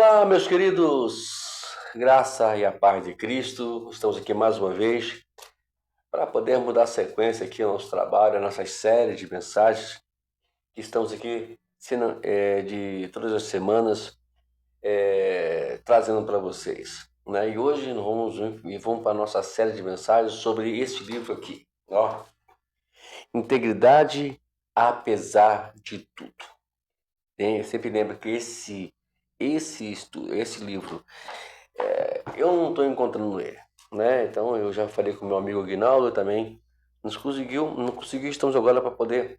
Olá, meus queridos, graça e a paz de Cristo. Estamos aqui mais uma vez para podermos dar sequência aqui ao nosso trabalho, a nossa série de mensagens que estamos aqui de todas as semanas trazendo para vocês, né? E hoje nós vamos para a nossa série de mensagens sobre esse livro aqui, ó, Integridade apesar de tudo. Sempre lembra que esse livro, eu não estou encontrando ele, né? Então eu já falei com meu amigo Aguinaldo também, não conseguiu, estamos agora para poder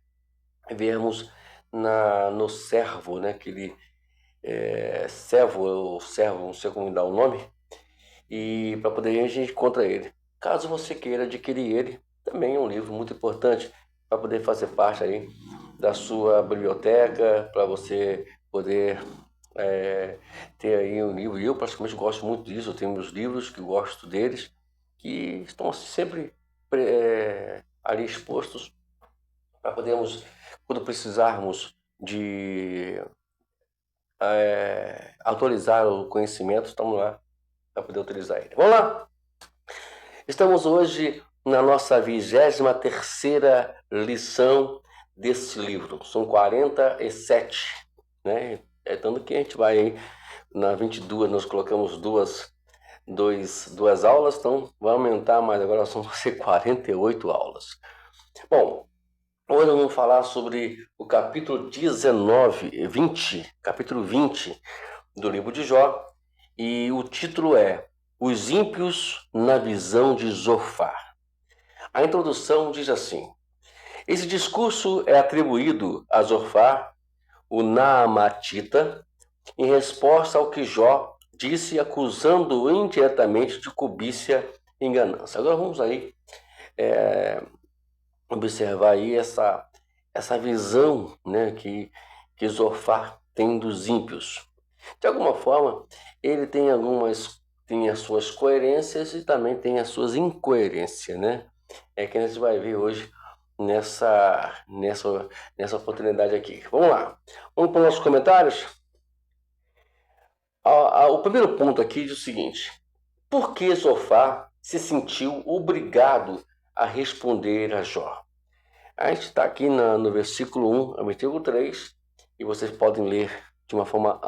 vermos no Servo, né? Aquele Servo, não sei como dar o nome, e para poder a gente encontra ele. Caso você queira adquirir ele, também é um livro muito importante para poder fazer parte aí da sua biblioteca, para você poder ter aí um livro. E eu praticamente gosto muito disso. Eu tenho meus livros que gosto deles, que estão sempre ali expostos para podermos, quando precisarmos de atualizar o conhecimento, estamos lá para poder utilizar ele. Vamos lá! Estamos hoje na nossa 23ª lição desse livro. São 47, né? Tanto que a gente vai aí, na 22 nós colocamos duas aulas, então vai aumentar, mas agora vão ser 48 aulas. Bom, hoje nós vamos falar sobre o capítulo 20 do livro de Jó, e o título é Os Ímpios na Visão de Zofar. A introdução diz assim: esse discurso é atribuído a Zofar, o Naamatita, em resposta ao que Jó disse, acusando-o indiretamente de cobiça e ganância. Agora vamos aí observar aí essa visão, né, que Zofar tem dos ímpios. De alguma forma, ele tem as suas coerências e também tem as suas incoerências, né? É que a gente vai ver hoje nessa oportunidade aqui. Vamos lá. Vamos para os nossos comentários? O primeiro ponto aqui diz o seguinte: por que Zofar se sentiu obrigado a responder a Jó? A gente está aqui no versículo 1 ao versículo 3, e vocês podem ler de uma forma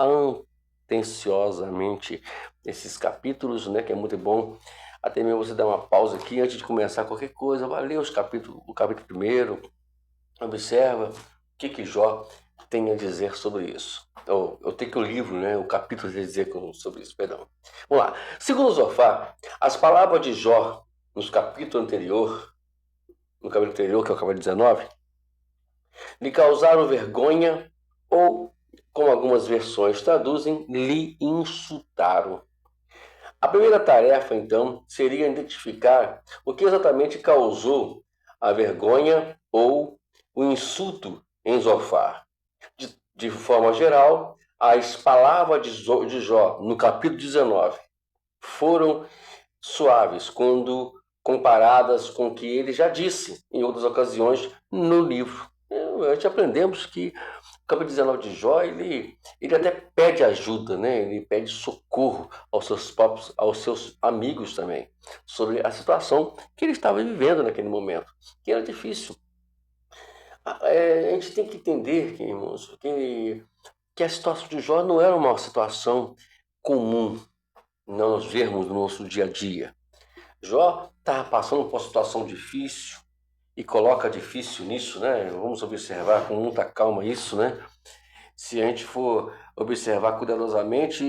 atenciosamente esses capítulos, né, que é muito bom. Até mesmo você dar uma pausa aqui antes de começar qualquer coisa, vai ler o capítulo primeiro, observa o que Jó tem a dizer sobre isso. Eu tenho que o livro, né, o capítulo tem a dizer sobre isso, perdão. Vamos lá. Segundo Zofar, as palavras de Jó no capítulo anterior, que é o capítulo 19, lhe causaram vergonha, ou, como algumas versões traduzem, lhe insultaram. A primeira tarefa, então, seria identificar o que exatamente causou a vergonha ou o insulto em Zofar. De forma geral, as palavras de Jó no capítulo 19 foram suaves quando comparadas com o que ele já disse em outras ocasiões no livro. A gente aprendemos que o capítulo 19 de Jó, ele até pede ajuda, né? Ele pede socorro aos seus amigos também, sobre a situação que ele estava vivendo naquele momento, que era difícil. A gente tem que entender, irmãos, que a situação de Jó não era uma situação comum nós vermos no nosso dia a dia. Jó estava passando por uma situação difícil, e coloca difícil nisso, né? Vamos observar com muita calma isso, né? Se a gente for observar cuidadosamente,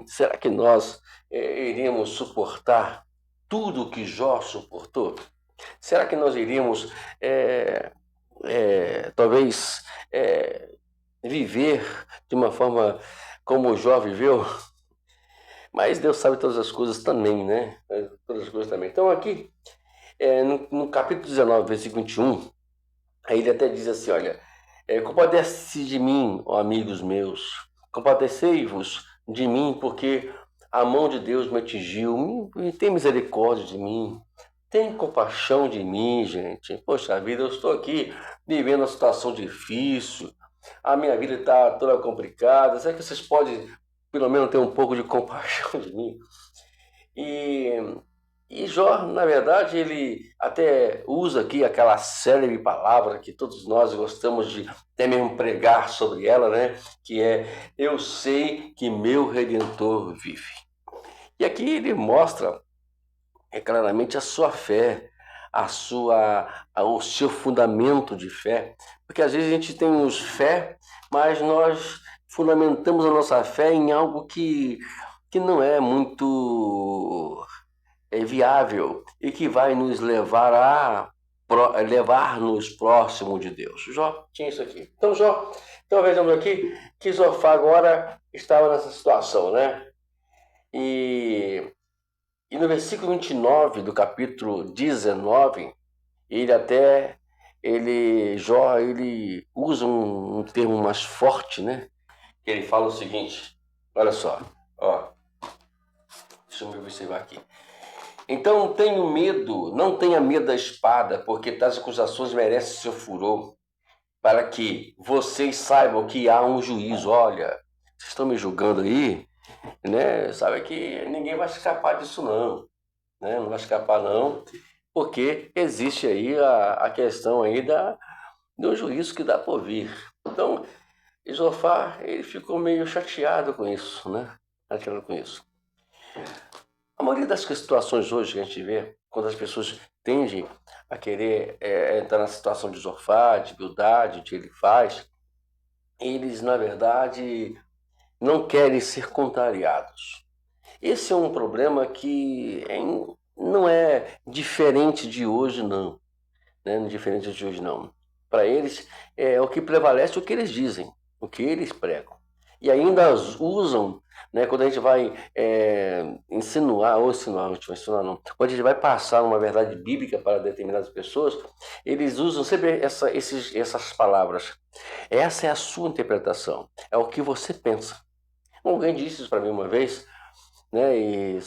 será que nós iríamos suportar tudo que Jó suportou? Será que nós iríamos, talvez, viver de uma forma como Jó viveu? Mas Deus sabe todas as coisas também, né? Todas as coisas também. Então aqui, no capítulo 19, versículo 21, aí ele até diz assim, olha, compadece-se de mim, ó amigos meus, compadecei-vos de mim, porque a mão de Deus me atingiu, tem misericórdia de mim, tem compaixão de mim, gente. Poxa vida, eu estou aqui vivendo uma situação difícil, a minha vida está toda complicada, será que vocês podem pelo menos tenha um pouco de compaixão de mim. E Jó, na verdade, ele até usa aqui aquela célebre palavra que todos nós gostamos de até mesmo pregar sobre ela, né? Que é: eu sei que meu Redentor vive. E aqui ele mostra claramente a sua fé, o seu fundamento de fé. Porque às vezes a gente tem os fé, mas nós fundamentamos a nossa fé em algo que não é muito viável e que vai nos levar-nos próximo de Deus. Jó tinha isso aqui. Então vejamos aqui que Zofar agora estava nessa situação, né? E no versículo 29 do capítulo 19, Jó usa um termo mais forte, né? Que ele fala o seguinte, olha só, ó, deixa eu me observar aqui. Então não tenha medo da espada, porque tais acusações merecem seu furor, para que vocês saibam que há um juízo. Olha, vocês estão me julgando aí, né? Sabe que ninguém vai escapar disso não, né? Não vai escapar não, porque existe aí a questão aí do juízo que dá por vir. Então, Zofar, ele ficou meio chateado com isso, né? Chateado com isso. A maioria das situações hoje que a gente vê, quando as pessoas tendem a querer entrar na situação de Zofar, de Bildade, de Elifaz, eles, na verdade, não querem ser contrariados. Esse é um problema que não é diferente de hoje, não. Né? Não é diferente de hoje, não. Para eles, o que prevalece é o que eles dizem, o que eles pregam. E ainda usam, né, quando a gente vai quando a gente vai passar uma verdade bíblica para determinadas pessoas, eles usam sempre essas palavras. Essa é a sua interpretação, é o que você pensa. Alguém disse isso para mim uma vez, né, e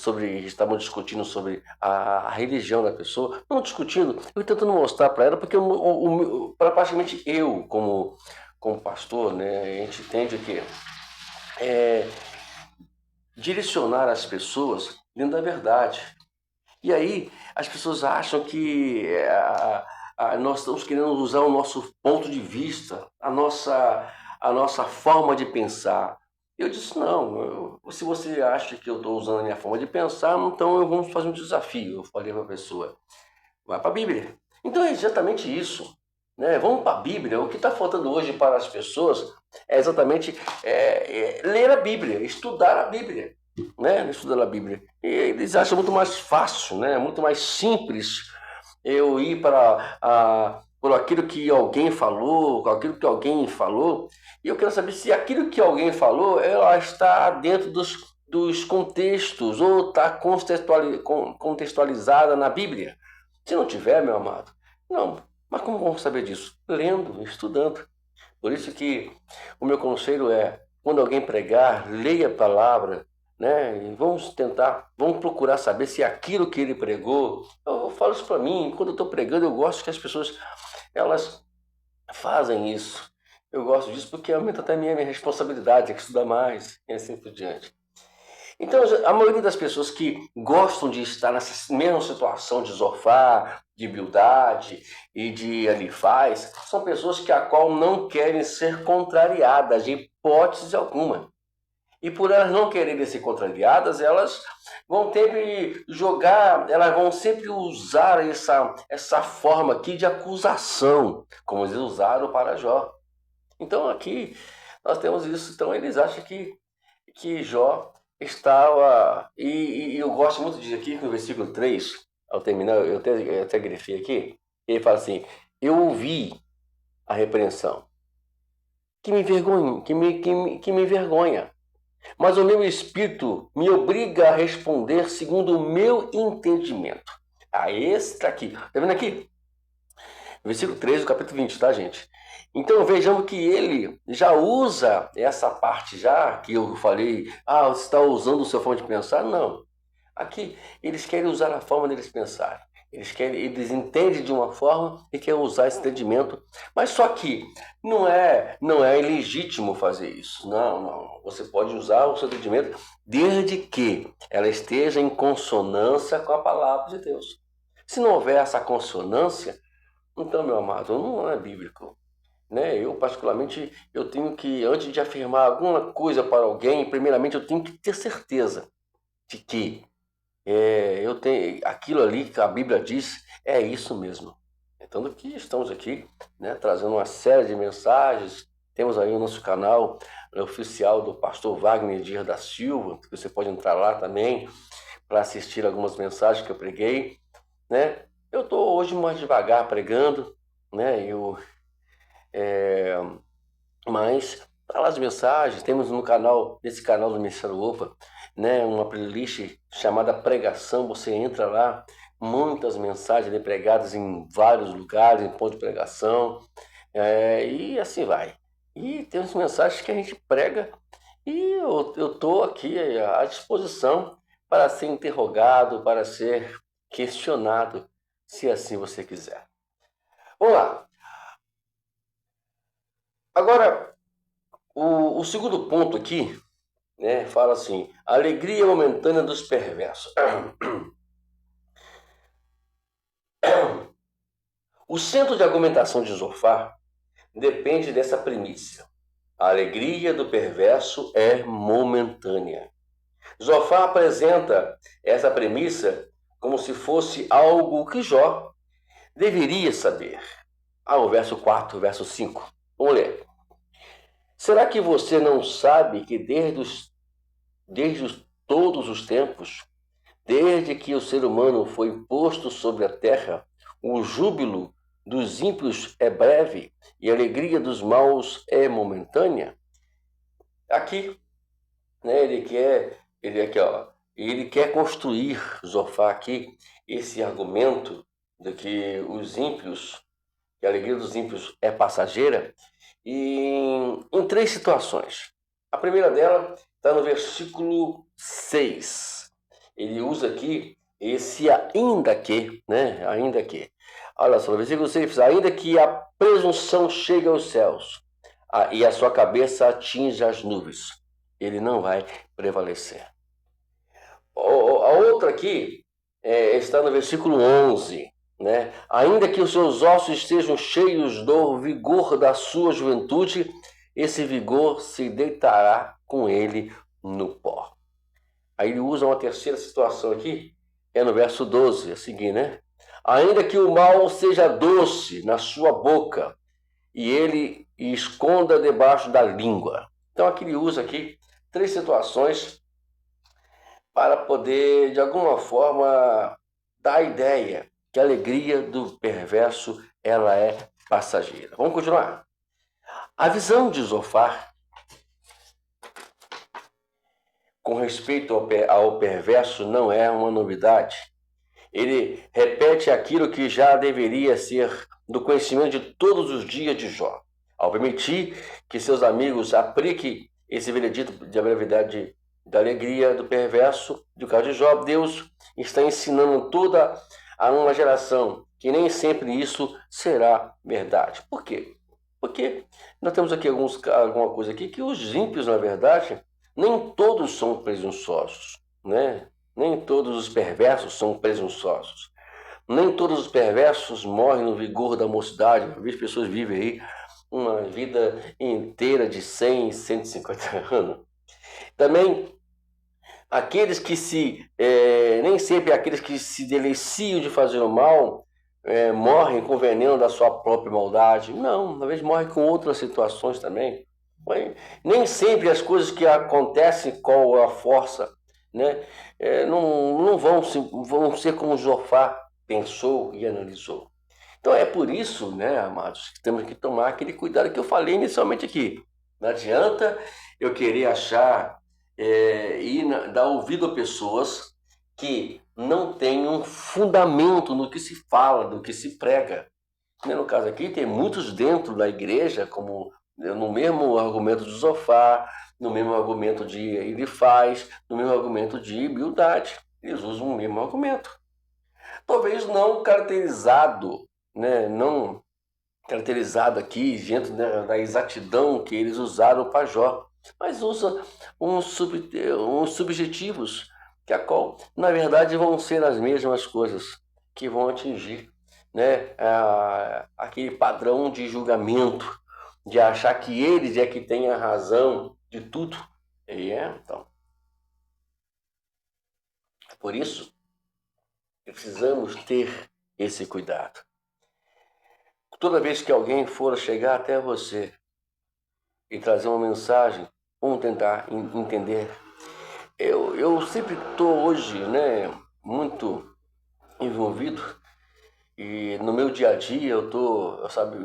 estavam discutindo sobre a religião da pessoa, não discutindo, eu tentando mostrar para ela, porque praticamente eu, como pastor, né, a gente entende que direcionar as pessoas dentro da verdade. E aí as pessoas acham que nós estamos querendo usar o nosso ponto de vista, a nossa forma de pensar. Eu disse, não, se você acha que eu estou usando a minha forma de pensar, então vamos fazer um desafio. Eu falei para a pessoa, vai para a Bíblia. Então é exatamente isso. Né? Vamos para a Bíblia. O que está faltando hoje para as pessoas é exatamente ler a Bíblia, estudar a Bíblia. Né? Estudar a Bíblia. E eles acham muito mais fácil, né? Muito mais simples eu ir por aquilo que alguém falou, e eu quero saber se aquilo que alguém falou ela está dentro dos contextos ou está contextualizada na Bíblia. Se não tiver, meu amado, não. Mas como vamos saber disso? Lendo, estudando. Por isso que o meu conselho é, quando alguém pregar, leia a palavra, né? E vamos procurar saber se aquilo que ele pregou. Eu falo isso para mim, quando eu estou pregando, eu gosto que as pessoas elas fazem isso. Eu gosto disso porque aumenta até a minha responsabilidade, é que estudar mais e assim por diante. Então, a maioria das pessoas que gostam de estar nessa mesma situação de Zofar, de Bildade e de Elifaz, são pessoas a qual não querem ser contrariadas de hipótese alguma. E por elas não quererem ser contrariadas, elas vão sempre usar essa forma aqui de acusação, como eles usaram para Jó. Então aqui nós temos isso. Então eles acham que Jó estava... E eu gosto muito disso aqui, no versículo 3, ao terminar, eu até grifei aqui, ele fala assim, eu ouvi a repreensão, que me envergonha. Mas o meu espírito me obriga a responder segundo o meu entendimento. Esse está aqui. Está vendo aqui? Versículo 13 do capítulo 20, tá, gente? Então vejamos que ele já usa essa parte já, que eu falei, você está usando a sua forma de pensar? Não. Aqui, eles querem usar a forma deles pensarem. Eles entendem de uma forma e querem usar esse entendimento. Mas só que não é ilegítimo fazer isso. Não. Você pode usar o seu entendimento desde que ela esteja em consonância com a palavra de Deus. Se não houver essa consonância, então, meu amado, não é bíblico. Né? Eu, particularmente, eu tenho que, antes de afirmar alguma coisa para alguém, primeiramente eu tenho que ter certeza de que eu tenho aquilo ali que a Bíblia diz, é isso mesmo. Tanto que estamos aqui, né, trazendo uma série de mensagens. Temos aí o nosso canal oficial do pastor Wagner Dias da Silva, que você pode entrar lá também para assistir algumas mensagens que eu preguei, né? Eu estou hoje mais devagar pregando, né? Mas tá lá as mensagens. Temos no canal, nesse canal do Ministério Opa, né, uma playlist chamada Pregação. Você entra lá, muitas mensagens pregadas em vários lugares, em ponto de pregação, e assim vai. E tem as mensagens que a gente prega e eu estou aqui à disposição para ser interrogado, para ser questionado, se assim você quiser. Vamos lá. Agora, o segundo ponto aqui, né, fala assim: a alegria momentânea dos perversos. O centro de argumentação de Zofar depende dessa premissa. A alegria do perverso é momentânea. Zofar apresenta essa premissa como se fosse algo que Jó deveria saber. O verso 4, verso 5. Vamos ler. Será que você não sabe que desde todos os tempos, desde que o ser humano foi posto sobre a terra, o júbilo dos ímpios é breve e a alegria dos maus é momentânea? Aqui, né, ele quer construir, Zofar aqui, esse argumento de que que a alegria dos ímpios é passageira, em três situações. A primeira dela está no versículo 6. Ele usa aqui esse ainda que, né? Ainda que. Olha só, no versículo 6, ainda que a presunção chegue aos céus e a sua cabeça atinja as nuvens, ele não vai prevalecer. A outra aqui está no versículo 11. Né? Ainda que os seus ossos estejam cheios do vigor da sua juventude, esse vigor se deitará com ele no pó. Aí ele usa uma terceira situação aqui, no verso 12, a seguir, né? Ainda que o mal seja doce na sua boca e ele esconda debaixo da língua. Então aqui ele usa aqui três situações para poder, de alguma forma, dar a ideia que a alegria do perverso ela é passageira. Vamos continuar. A visão de Zofar com respeito ao perverso não é uma novidade. Ele repete aquilo que já deveria ser do conhecimento de todos os dias de Jó. Ao permitir que seus amigos apliquem esse veredito de brevidade da alegria do perverso, do caso de Jó, Deus está ensinando toda a uma geração que nem sempre isso será verdade. Por quê? Porque nós temos aqui alguma coisa aqui que os ímpios, na verdade, nem todos são presunçosos, né? Nem todos os perversos são presunçosos. Nem todos os perversos morrem no vigor da mocidade. As pessoas vivem aí uma vida inteira de 100, 150 anos. Também aqueles que nem sempre aqueles que se deliciam de fazer o mal morrem com o veneno da sua própria maldade. Não, às vezes morrem com outras situações também. Nem sempre as coisas que acontecem com a força, né, não vão ser como Zofar pensou e analisou. Então é por isso, né, amados, que temos que tomar aquele cuidado que eu falei inicialmente aqui. Não adianta eu querer achar e dar ouvido a pessoas que não têm um fundamento no que se fala, no que se prega. No caso aqui, tem muitos dentro da igreja, como no mesmo argumento de Zofar, no mesmo argumento de Elifaz, no mesmo argumento de Bildade. Eles usam o mesmo argumento. Talvez não caracterizado, né? Não caracterizado aqui dentro da exatidão que eles usaram para Jó, mas usa uns subjetivos que a qual, na verdade, vão ser as mesmas coisas que vão atingir, né, aquele padrão de julgamento, de achar que eles é que têm a razão de tudo. Então, por isso, precisamos ter esse cuidado. Toda vez que alguém for chegar até você e trazer uma mensagem, vamos tentar entender. Eu sempre estou hoje, né, muito envolvido e no meu dia a dia eu tô, sabe,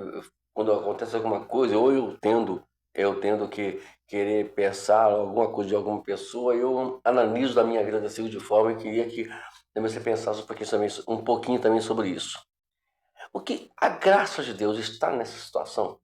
quando acontece alguma coisa, ou eu tendo que querer pensar alguma coisa de alguma pessoa, eu analiso da minha vida assim de forma e queria que também você pensasse um pouquinho também sobre isso. O que a graça de Deus está nessa situação?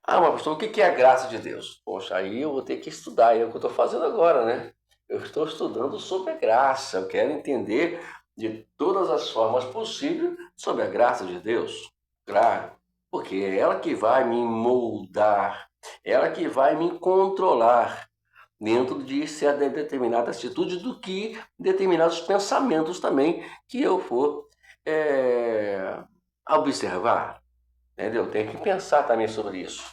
Mas pastor, o que é a graça de Deus? Poxa, aí eu vou ter que estudar, é o que eu estou fazendo agora, né? Eu estou estudando sobre a graça, eu quero entender de todas as formas possíveis sobre a graça de Deus. Claro, porque é ela que vai me moldar, ela que vai me controlar dentro de certa determinada atitude do que determinados pensamentos também que eu for observar. Entendeu? Tem que pensar também sobre isso.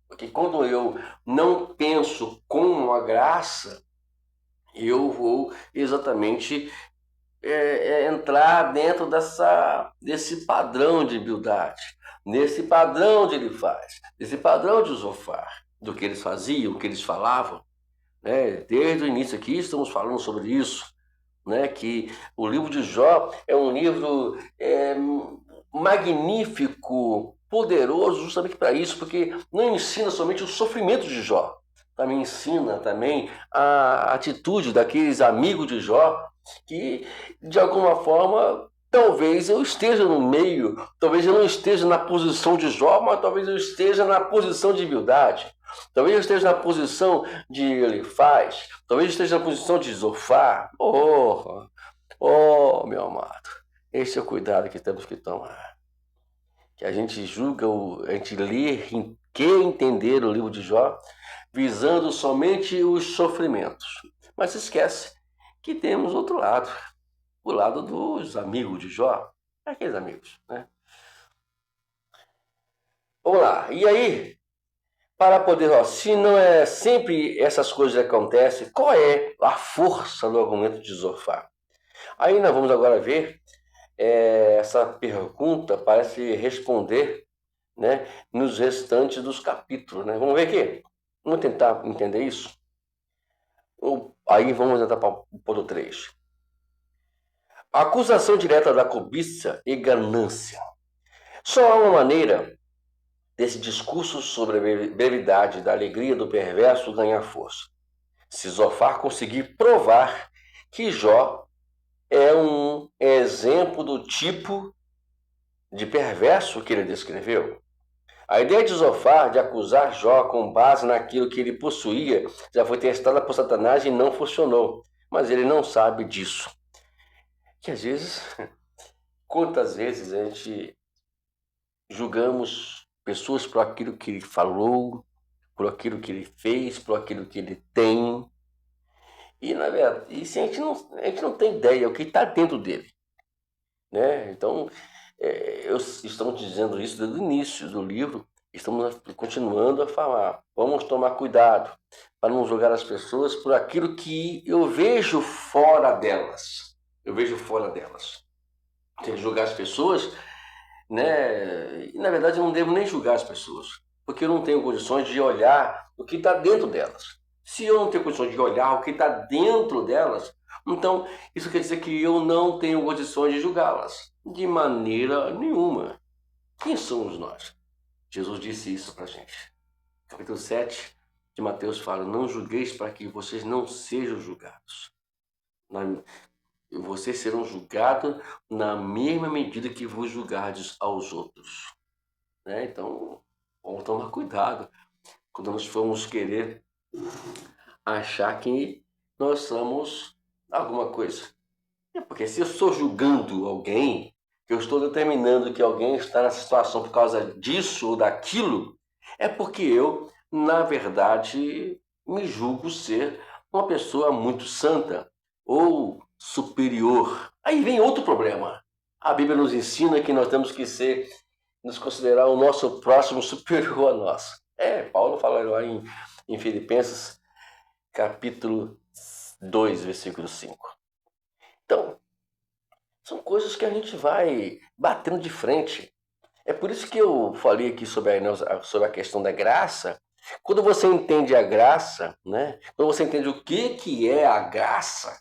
Porque quando eu não penso com a graça, eu vou exatamente entrar dentro desse padrão de Bildade, nesse padrão de Elifaz, desse padrão de Zofar, do que eles faziam, o que eles falavam. Né? Desde o início aqui estamos falando sobre isso, né? Que o livro de Jó é um livro magnífico, poderoso, justamente para isso, porque não ensina somente o sofrimento de Jó, também ensina também a atitude daqueles amigos de Jó, que de alguma forma talvez eu esteja no meio, talvez eu não esteja na posição de Jó, mas talvez eu esteja na posição de Bildade. Talvez eu esteja na posição de Elifaz, talvez eu esteja na posição de Zofar. Meu amado, esse é o cuidado que temos que tomar. Que a gente julga, a gente lê, quer entender o livro de Jó, visando somente os sofrimentos. Mas se esquece que temos outro lado, o lado dos amigos de Jó, aqueles amigos, né? Vamos lá, e aí, para poder, se não é sempre essas coisas que acontecem, qual é a força do argumento de Zofar? Aí nós vamos agora ver, essa pergunta parece responder, né, nos restantes dos capítulos, né? Vamos ver aqui, vamos tentar entender isso. Aí vamos entrar para o ponto 3. A acusação direta da cobiça e ganância. Só há uma maneira desse discurso sobre a brevidade da alegria do perverso ganhar força. Se Zofar conseguir provar que Jó é um exemplo do tipo de perverso que ele descreveu. A ideia de Zofar de acusar Jó com base naquilo que ele possuía já foi testada por Satanás e não funcionou. Mas ele não sabe disso. Que às vezes, quantas vezes a gente julgamos pessoas por aquilo que ele falou, por aquilo que ele fez, por aquilo que ele tem. E, na verdade, e se a gente não tem ideia o que está dentro dele. Né? Então, estamos dizendo isso desde o início do livro, estamos continuando a falar. Vamos tomar cuidado para não julgar as pessoas por aquilo que eu vejo fora delas. Eu vejo fora delas. Tem que julgar as pessoas, né? E, na verdade, eu não devo nem julgar as pessoas, porque eu não tenho condições de olhar o que está dentro delas. Se eu não tenho condições de olhar o que está dentro delas, então isso quer dizer que eu não tenho condições de julgá-las de maneira nenhuma. Quem somos nós? Jesus disse isso para a gente. Capítulo 7 de Mateus fala: não julgueis para que vocês não sejam julgados. Vocês serão julgados na mesma medida que vos julgardes aos outros. Né? Então, vamos tomar cuidado quando nós formos querer achar que nós somos alguma coisa. É porque se eu estou julgando alguém, que eu estou determinando que alguém está nessa situação por causa disso ou daquilo, é porque eu, na verdade, me julgo ser uma pessoa muito santa ou superior. Aí vem outro problema. A Bíblia nos ensina que nós temos que nos considerar o nosso próximo superior a nós. Paulo fala lá em Filipenses, capítulo 2, versículo 5. Então, são coisas que a gente vai batendo de frente. É por isso que eu falei aqui sobre a questão da graça. Quando você entende a graça, né? Quando você entende o que é a graça,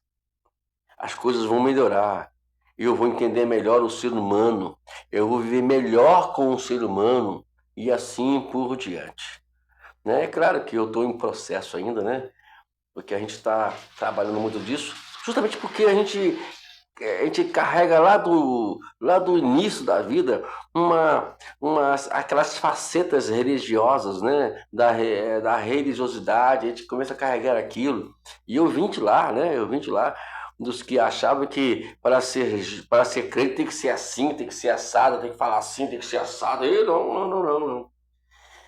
as coisas vão melhorar. Eu vou entender melhor o ser humano. Eu vou viver melhor com o ser humano e assim por diante. Né? É claro que eu estou em processo ainda, né? Porque a gente está trabalhando muito disso, justamente porque a gente carrega lá do início da vida aquelas facetas religiosas, né? Da religiosidade, a gente começa a carregar aquilo. E eu vim de lá, né? Eu vim de lá dos que achavam que para ser crente tem que ser assim, tem que ser assado, tem que falar assim, tem que ser assado. E não, não, não, não, não.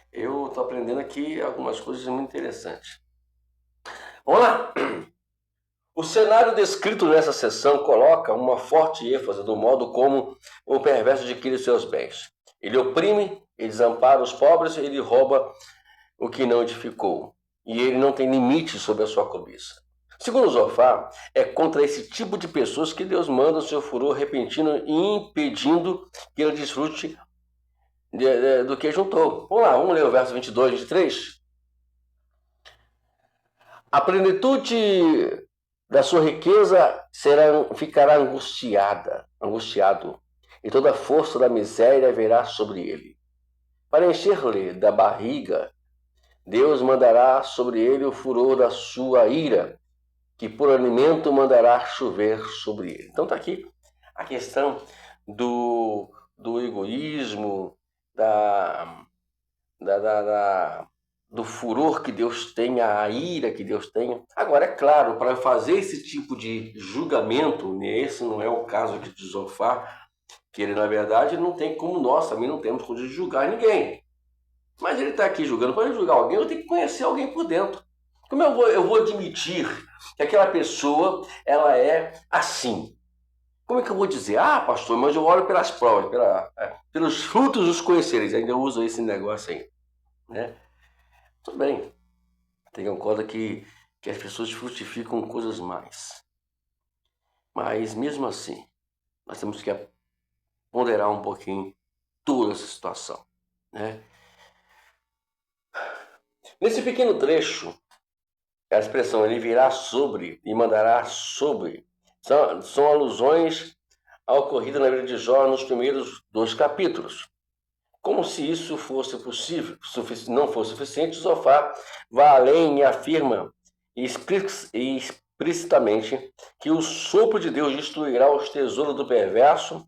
Eu estou aprendendo aqui algumas coisas muito interessantes. Vamos lá! O cenário descrito nessa seção coloca uma forte ênfase do modo como o perverso adquire seus bens. Ele oprime, ele desampara os pobres, ele rouba o que não edificou. E ele não tem limite sobre a sua cobiça. Segundo Zofar, é contra esse tipo de pessoas que Deus manda o seu furor repentino e impedindo que ele desfrute do que juntou. Vamos lá, vamos ler o verso 22 e 23. A plenitude da sua riqueza ficará angustiado, e toda a força da miséria virá sobre ele. Para encher-lhe da barriga, Deus mandará sobre ele o furor da sua ira, que por alimento mandará chover sobre ele. Então está aqui a questão do egoísmo, do furor que Deus tem, a ira que Deus tem. Agora, é claro, para fazer esse tipo de julgamento, né, esse não é o caso aqui de Zofar, que ele, na verdade, não tem como nós também não temos como julgar ninguém. Mas ele está aqui julgando. Para julgar alguém, eu tenho que conhecer alguém por dentro. Como eu vou admitir que aquela pessoa ela é assim? Como é que eu vou dizer? Ah, pastor, mas eu olho pelas provas, pelos frutos os conhecereis. Ainda uso esse negócio aí, né? Tudo bem. Tenham em conta que as pessoas frutificam coisas mais. Mas mesmo assim, nós temos que ponderar um pouquinho toda essa situação, né? Nesse pequeno trecho, a expressão ele virá sobre e mandará sobre são alusões ao ocorrido na vida de Jó nos primeiros 2 capítulos. Como se isso fosse possível, não fosse suficiente, Zofar vai além e afirma explicitamente que o sopro de Deus destruirá os tesouros do perverso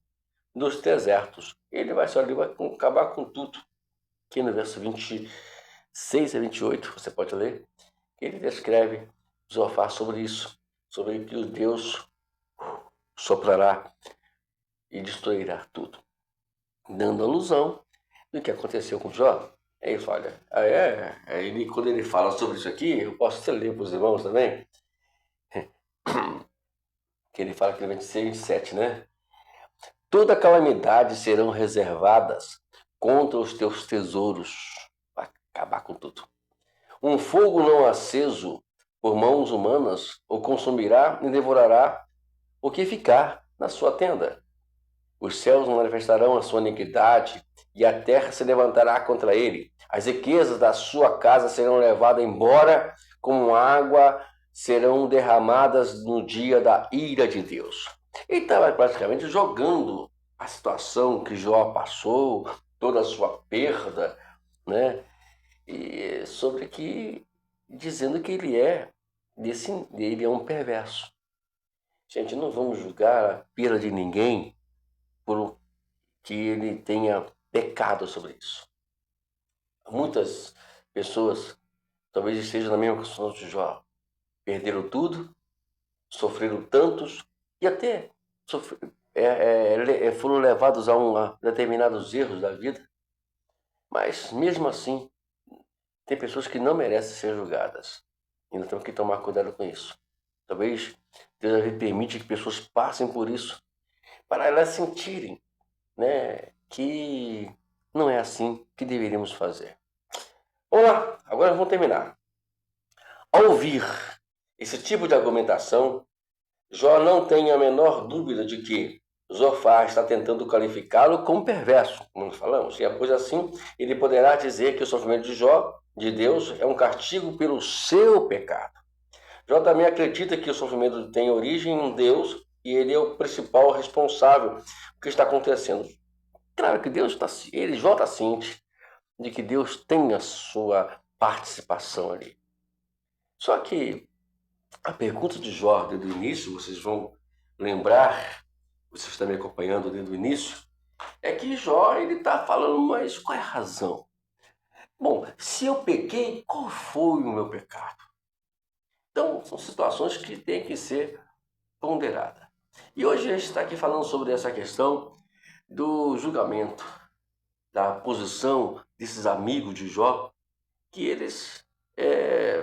dos desertos. Ele vai acabar com tudo. Aqui no verso 26 a 28, você pode ler, ele descreve Zofar sobre isso, sobre que o Deus soprará e destruirá tudo, dando alusão do que aconteceu com Jó. Aí ele fala, quando ele fala sobre isso aqui, eu posso até ler para os irmãos também, que ele fala que 26 e 27, né? Toda calamidade serão reservadas contra os teus tesouros, para acabar com tudo. Um fogo não aceso por mãos humanas o consumirá e devorará o que ficar na sua tenda. Os céus manifestarão a sua iniquidade e a terra se levantará contra ele. As riquezas da sua casa serão levadas embora, como água serão derramadas no dia da ira de Deus. Ele estava praticamente jogando a situação que Jó passou, toda a sua perda, né? E sobre que dizendo que ele é um perverso. Gente, não vamos julgar a perda de ninguém por que ele tenha pecado sobre isso. Muitas pessoas talvez estejam na mesma situação de Jó. Perderam tudo, sofreram tantos e até foram levados a determinados erros da vida, mas mesmo assim, tem pessoas que não merecem ser julgadas. E nós temos que tomar cuidado com isso. Talvez Deus permite que pessoas passem por isso para elas sentirem, né, que não é assim que deveríamos fazer. Vamos lá, agora vamos terminar. Ao ouvir esse tipo de argumentação, Jó não tem a menor dúvida de que Zofar está tentando qualificá-lo como perverso, como nós falamos. E após assim, ele poderá dizer que o sofrimento de Jó, de Deus, é um castigo pelo seu pecado. Jó também acredita que o sofrimento tem origem em Deus e ele é o principal responsável pelo que está acontecendo. Claro que Jó está ciente de que Deus tem a sua participação ali. Só que a pergunta de Jó, desde o início, vocês vão lembrar, vocês estão me acompanhando desde o início, é que Jó está falando, mas qual é a razão? Bom, se eu pequei, qual foi o meu pecado? Então, são situações que têm que ser ponderadas. E hoje a gente está aqui falando sobre essa questão do julgamento, da posição desses amigos de Jó, que eles,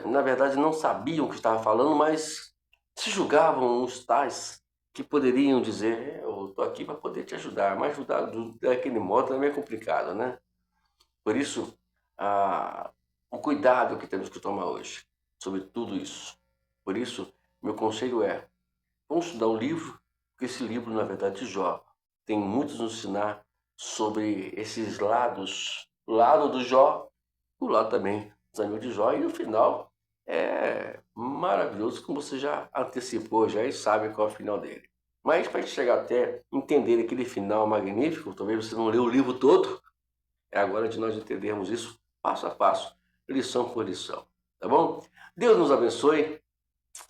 na verdade, não sabiam o que estavam falando, mas se julgavam uns tais que poderiam dizer: eu estou aqui para poder te ajudar, mas ajudar daquele modo também é complicado, né? Por isso, o cuidado que temos que tomar hoje sobre tudo isso. Por isso, meu conselho é: vamos estudar o livro, porque esse livro, na verdade, de Jó, tem muito a nos ensinar sobre esses lados, o lado do Jó, o lado também dos amigos de Jó, e no final é maravilhoso, como você já antecipou já e sabe qual é o final dele. Mas para a gente chegar até entender aquele final magnífico, talvez você não leu o livro todo, é agora de nós entendermos isso passo a passo, lição por lição, tá bom? Deus nos abençoe,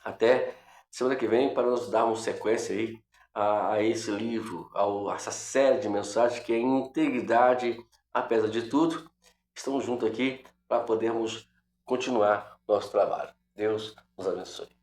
até semana que vem para nós darmos sequência aí a esse livro, a essa série de mensagens que é integridade, apesar de tudo. Estamos juntos aqui para podermos continuar nosso trabalho. Deus nos abençoe.